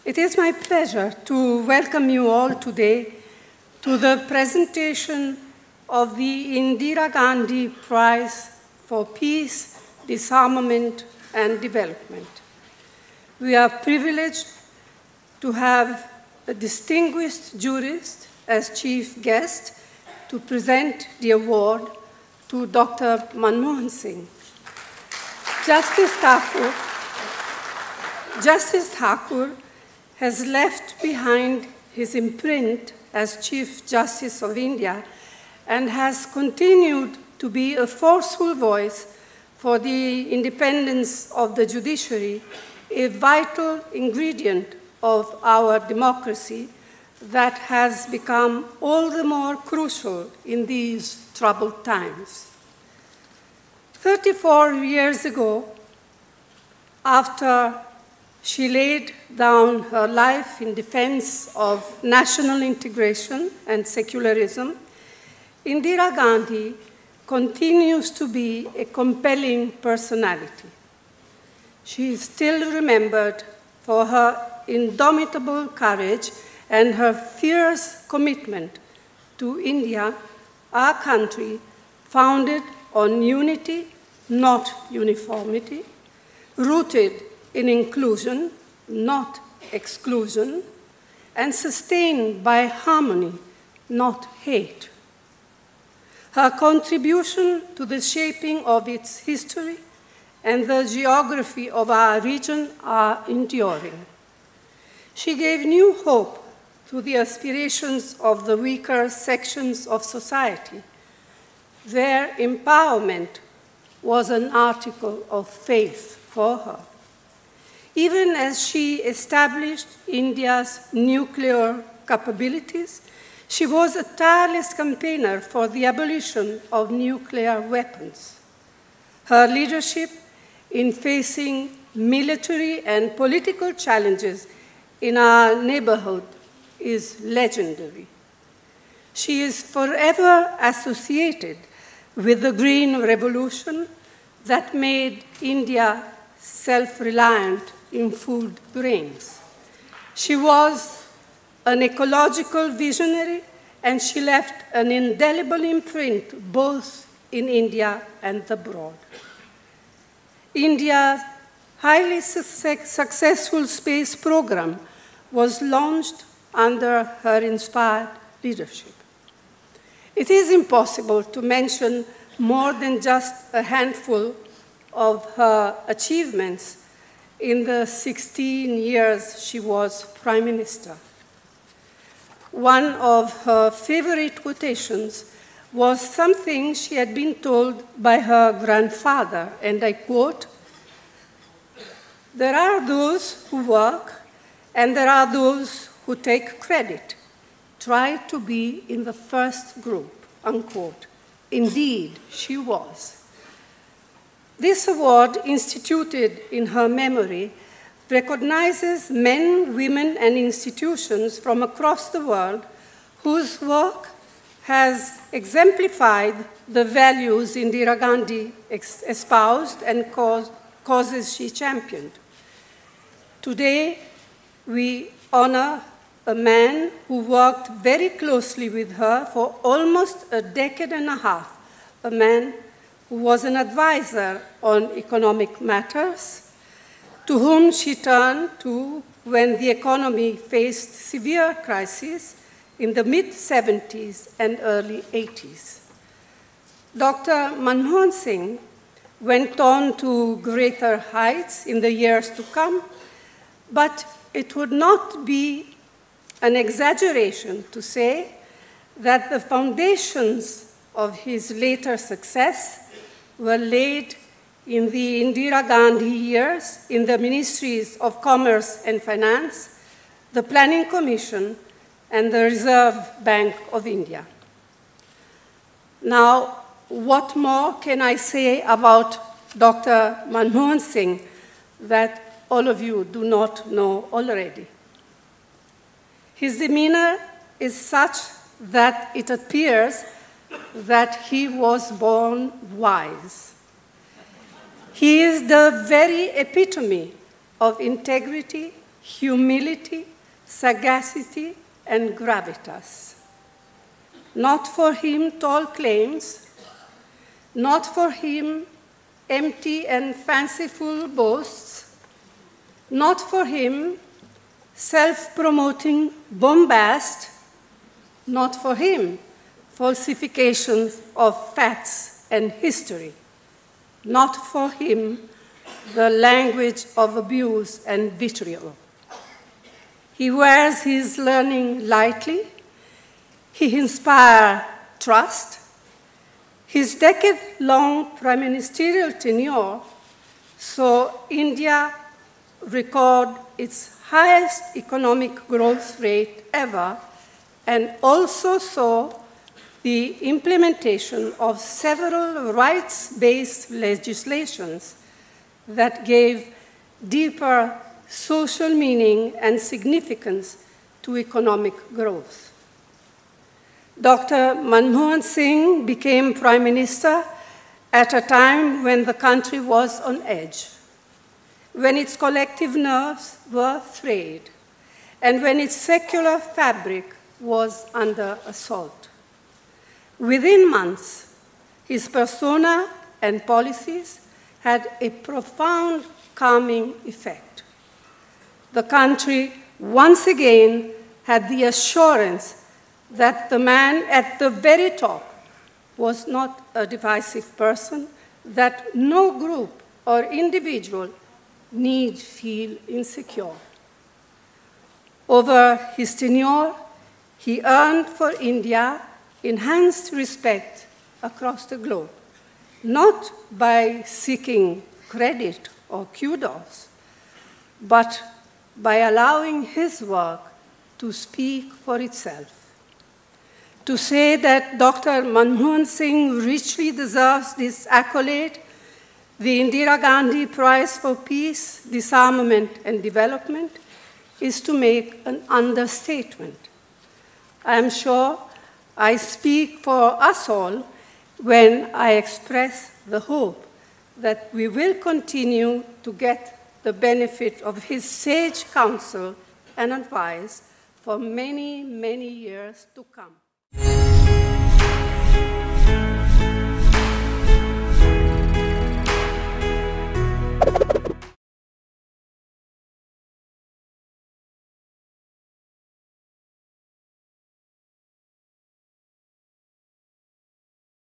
It is my pleasure to welcome you all today to the presentation of the Indira Gandhi Prize for Peace, Disarmament, and Development. We are privileged to have a distinguished jurist as chief guest to present the award to Dr. Manmohan Singh. Justice Thakur has left behind his imprint as Chief Justice of India and has continued to be a forceful voice for the independence of the judiciary, a vital ingredient of our democracy that has become all the more crucial in these troubled times. 34 years ago, after she laid down her life in defense of national integration and secularism, Indira Gandhi continues to be a compelling personality. She is still remembered for her indomitable courage and her fierce commitment to India, our country founded on unity, not uniformity, rooted in inclusion, not exclusion, and sustained by harmony, not hate. Her contribution to the shaping of its history and the geography of our region are enduring. She gave new hope to the aspirations of the weaker sections of society. Their empowerment was an article of faith for her. Even as she established India's nuclear capabilities, she was a tireless campaigner for the abolition of nuclear weapons. Her leadership in facing military and political challenges in our neighborhood is legendary. She is forever associated with the Green Revolution that made India self-reliant in food grains. She was an ecological visionary, and she left an indelible imprint both in India and abroad. India's highly successful space program was launched under her inspired leadership. It is impossible to mention more than just a handful of her achievements in the 16 years she was Prime Minister. One of her favorite quotations was something she had been told by her grandfather, and I quote, "There are those who work and there are those who take credit. Try to be in the first group," unquote. Indeed, she was. This award, instituted in her memory, recognizes men, women, and institutions from across the world whose work has exemplified the values Indira Gandhi espoused and causes she championed. Today, we honor a man who worked very closely with her for almost a decade and a half, a man who was an advisor on economic matters, to whom she turned to when the economy faced severe crises in the mid-70s and early 80s. Dr. Manmohan Singh went on to greater heights in the years to come, but it would not be an exaggeration to say that the foundations of his later success were laid in the Indira Gandhi years in the Ministries of Commerce and Finance, the Planning Commission, and the Reserve Bank of India. Now, what more can I say about Dr. Manmohan Singh that all of you do not know already? His demeanor is such that it appears that he was born wise. He is the very epitome of integrity, humility, sagacity, and gravitas. Not for him tall claims, not for him empty and fanciful boasts, not for him self-promoting bombast, not for him falsifications of facts and history, not for him the language of abuse and vitriol. He wears his learning lightly. He inspires trust. His decade-long prime ministerial tenure saw India record its highest economic growth rate ever, and also saw the implementation of several rights-based legislations that gave deeper social meaning and significance to economic growth. Dr. Manmohan Singh became Prime Minister at a time when the country was on edge, when its collective nerves were frayed, and when its secular fabric was under assault. Within months, his persona and policies had a profound calming effect. The country once again had the assurance that the man at the very top was not a divisive person, that no group or individual need feel insecure. Over his tenure, he earned for India enhanced respect across the globe, not by seeking credit or kudos, but by allowing his work to speak for itself. To say that Dr. Manmohan Singh richly deserves this accolade, the Indira Gandhi Prize for Peace, Disarmament, and Development, is to make an understatement. I am sure I speak for us all when I express the hope that we will continue to get the benefit of his sage counsel and advice for many, many years to come.